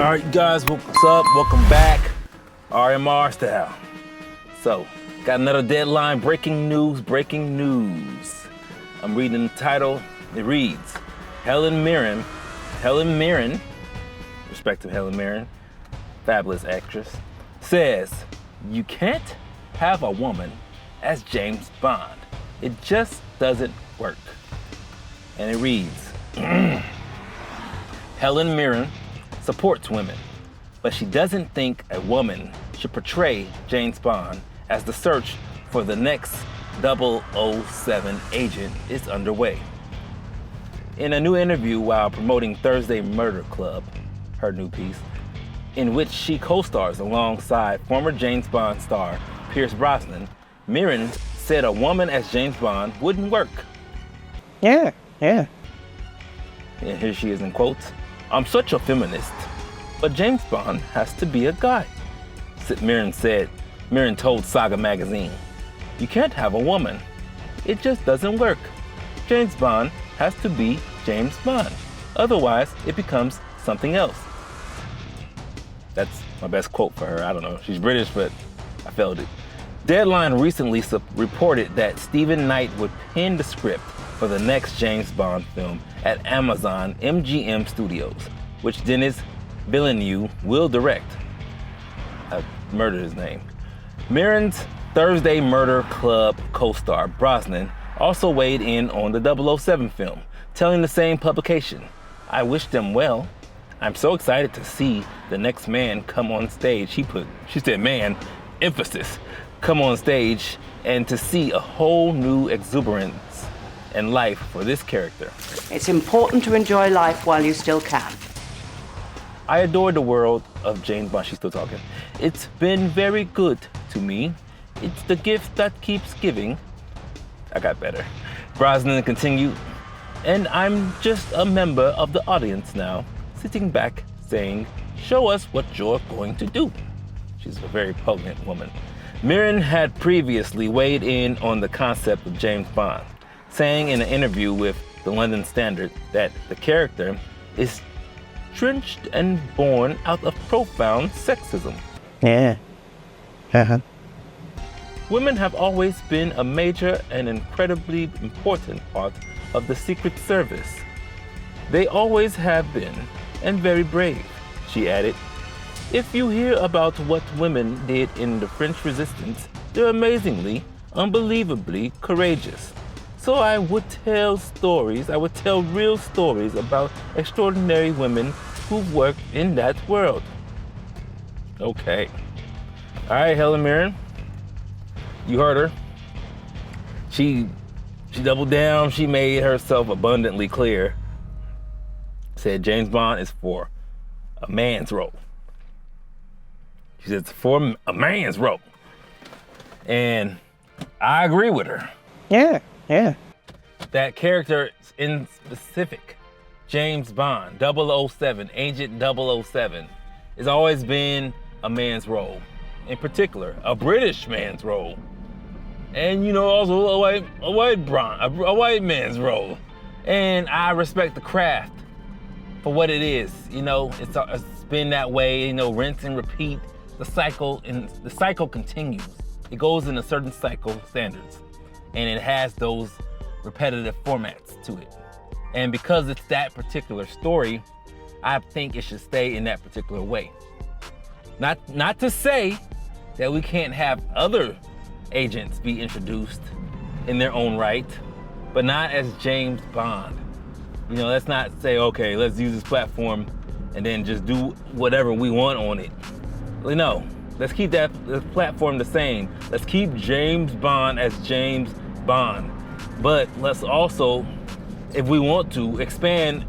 All right, guys, what's up? Welcome back, RMR style. So, got another deadline, breaking news. I'm reading the title. It reads, Helen Mirren, respective Helen Mirren, fabulous actress, says, you can't have a woman as James Bond. It just doesn't work. And it reads, Helen Mirren supports women, but she doesn't think a woman should portray James Bond as the search for the next 007 agent is underway. In a new interview while promoting Thursday Murder Club, her new piece, in which she co-stars alongside former James Bond star Pierce Brosnan, Mirren said a woman as James Bond wouldn't work. Yeah. And here she is in quotes. I'm such a feminist, but James Bond has to be a guy, Mirren said. Mirren told Saga magazine, you can't have a woman. It just doesn't work. James Bond has to be James Bond. Otherwise, it becomes something else. That's my best quote for her. I don't know. She's British, but I felt it. Deadline recently reported that Stephen Knight would pen the script for the next James Bond film at Amazon MGM Studios, which Denis Villeneuve will direct. I murdered his name. Mirren's Thursday Murder Club co-star Brosnan also weighed in on the 007 film, telling the same publication, I wish them well. I'm so excited to see the next man come on stage. She said man, emphasis, come on stage, and to see a whole new exuberance and life for this character. It's important to enjoy life while you still can. I adore the world of James Bond. She's still talking. It's been very good to me. It's the gift that keeps giving. I got better. Brosnan continued, and I'm just a member of the audience now, sitting back saying, show us what you're going to do. She's a very potent woman. Mirren had previously weighed in on the concept of James Bond, saying in an interview with the London Standard that the character is drenched and born out of profound sexism. Yeah. Women have always been a major and incredibly important part of the Secret Service. They always have been, and very brave, she added. If you hear about what women did in the French Resistance, they're amazingly, unbelievably courageous. So I would tell real stories about extraordinary women who've worked in that world. Okay. All right, Helen Mirren. You heard her. She doubled down. She made herself abundantly clear. Said James Bond is for a man's role. She said it's for a man's role. And I agree with her. Yeah. That character in specific, James Bond, 007, Agent 007, has always been a man's role. In particular, a British man's role. And also a white man's role. And I respect the craft for what it is. It's been that way, rinse and repeat. The cycle continues. It goes in a certain cycle standards. And it has those repetitive formats to it. And because it's that particular story, I think it should stay in that particular way. Not to say that we can't have other agents be introduced in their own right, but not as James Bond. Let's not say, okay, let's use this platform and then just do whatever we want on it. No, let's keep the platform the same. Let's keep James Bond as James Bond. But let's also, if we want to, expand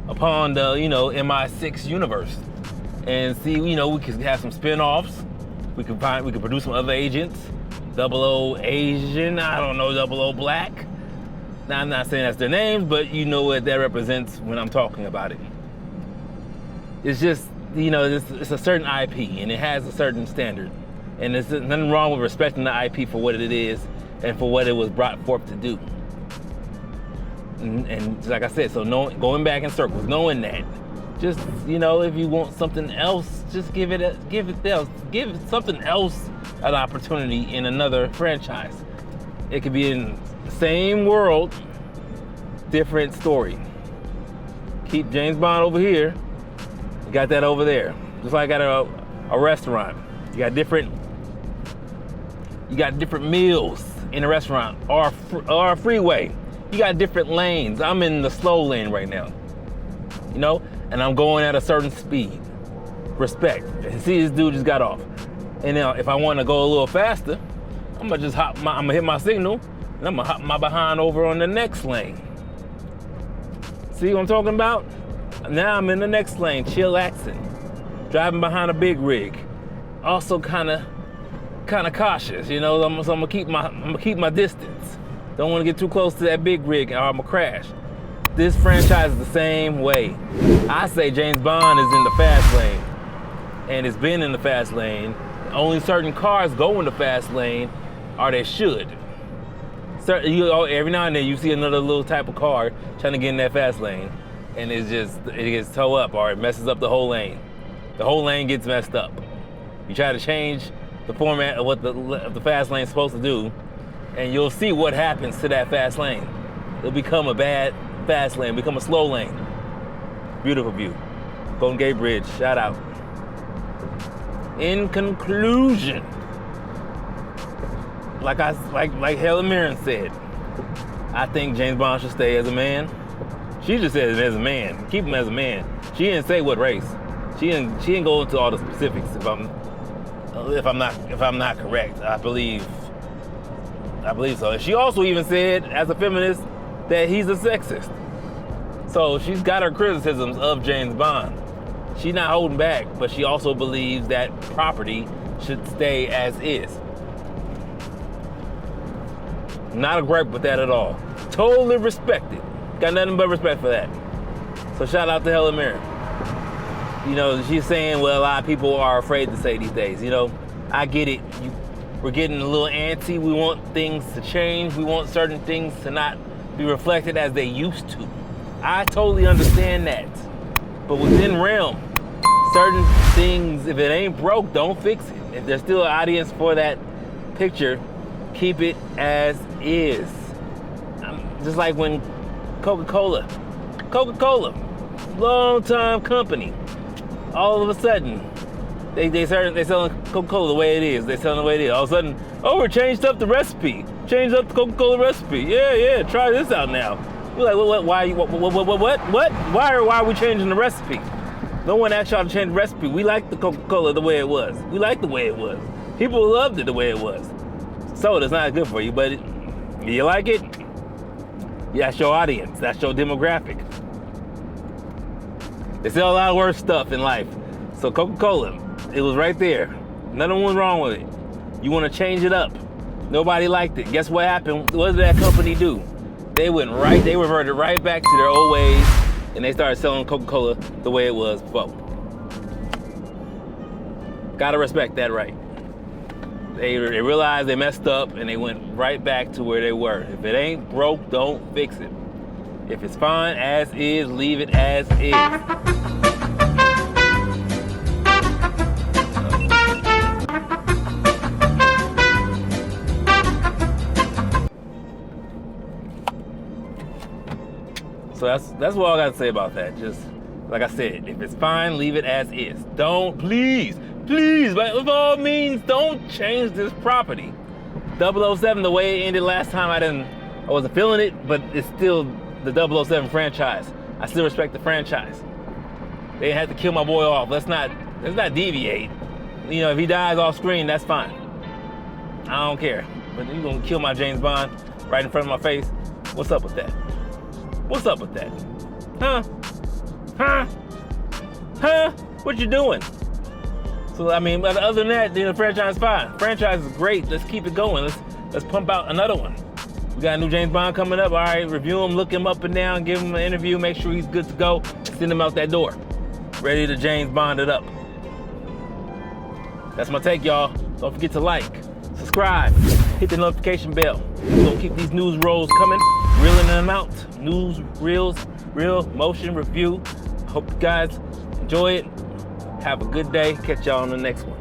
upon the, MI6 universe and see, we could have some spin-offs. We could produce some other agents. 00 Asian, I don't know, 00 Black. Now, I'm not saying that's their names, but you know what that represents when I'm talking about it. It's just, it's a certain IP and it has a certain standard. And there's nothing wrong with respecting the IP for what it is and for what it was brought forth to do. And like I said, so going back in circles, knowing that, Just, you know, if you want something else, just give it something else an opportunity in another franchise. It could be in the same world, different story. Keep James Bond over here, you got that over there. Just like at a restaurant, you got different meals in a restaurant or a freeway. You got different lanes. I'm in the slow lane right now, you know, and I'm going at a certain speed. Respect. And see, this dude just got off. And now, if I want to go a little faster, I'm gonna hit my signal, and I'm gonna hop my behind over on the next lane. See what I'm talking about? Now I'm in the next lane, chillaxing, driving behind a big rig. Also, kind of cautious, you know. So I'm gonna keep my distance. Don't want to get too close to that big rig, or I'm gonna crash. This franchise is the same way. I say James Bond is in the fast lane, and it's been in the fast lane. Only certain cars go in the fast lane, or they should. Every now and then you see another little type of car trying to get in that fast lane, and it gets towed up, or it messes up the whole lane. The whole lane gets messed up. You try to change the format of what the fast lane is supposed to do, and you'll see what happens to that fast lane. It'll become a bad fast lane, become a slow lane. Beautiful view. Golden Gate Bridge, shout out. In conclusion, like Helen Mirren said, I think James Bond should stay as a man. She just said as a man. Keep him as a man. She didn't say what race. She didn't go into all the specifics. If I'm not correct, I believe so. She also even said, as a feminist, that he's a sexist. So she's got her criticisms of James Bond. She's not holding back, but she also believes that property should stay as is. Not a gripe with that at all. Totally respect it. Got nothing but respect for that. So shout out to Helen Mirren. You know, she's saying what a lot of people are afraid to say these days. You know, I get it. We're getting a little antsy. We want things to change. We want certain things to not be reflected as they used to. I totally understand that. But within realm, certain things, if it ain't broke, don't fix it. If there's still an audience for that picture, keep it as is. Just like when Coca-Cola, long time company, all of a sudden, they selling Coca-Cola the way it is. They selling the way it is. All of a sudden, oh, we changed up the recipe. Changed up the Coca-Cola recipe. Yeah, try this out now. We're like, what? Why? What? Why are we changing the recipe? No one asked y'all to change the recipe. We like the Coca-Cola the way it was. We like the way it was. People loved it the way it was. Soda's not good for you, but you like it? Yeah, that's your audience. That's your demographic. They sell a lot of worse stuff in life. So Coca-Cola, it was right there. Nothing was wrong with it. You want to change it up. Nobody liked it. Guess what happened? What did that company do? They reverted right back to their old ways, and they started selling Coca-Cola the way it was before. Gotta respect that, right? They realized they messed up, and they went right back to where they were. If it ain't broke, don't fix it. If it's fine as is, leave it as is. So that's what I got to say about that. Just like I said, if it's fine, leave it as is. Don't, please, by all means, don't change this property. 007, the way it ended last time, I wasn't feeling it, but it's still the 007 franchise. I still respect the franchise. They had to kill my boy off. Let's not deviate. You know, if he dies off screen, that's fine. I don't care. But you're gonna kill my James Bond right in front of my face? What's up with that? What's up with that? Huh? What you doing? So I mean, but other than that, the franchise is fine. Franchise is great. Let's keep it going. Let's pump out another one. We got a new James Bond coming up. All right, review him, look him up and down, give him an interview, make sure he's good to go, send him out that door. Ready to James Bond it up. That's my take, y'all. Don't forget to like, subscribe, hit the notification bell. We're gonna keep these news rolls coming, reeling them out. News reels, real motion review. Hope you guys enjoy it. Have a good day. Catch y'all on the next one.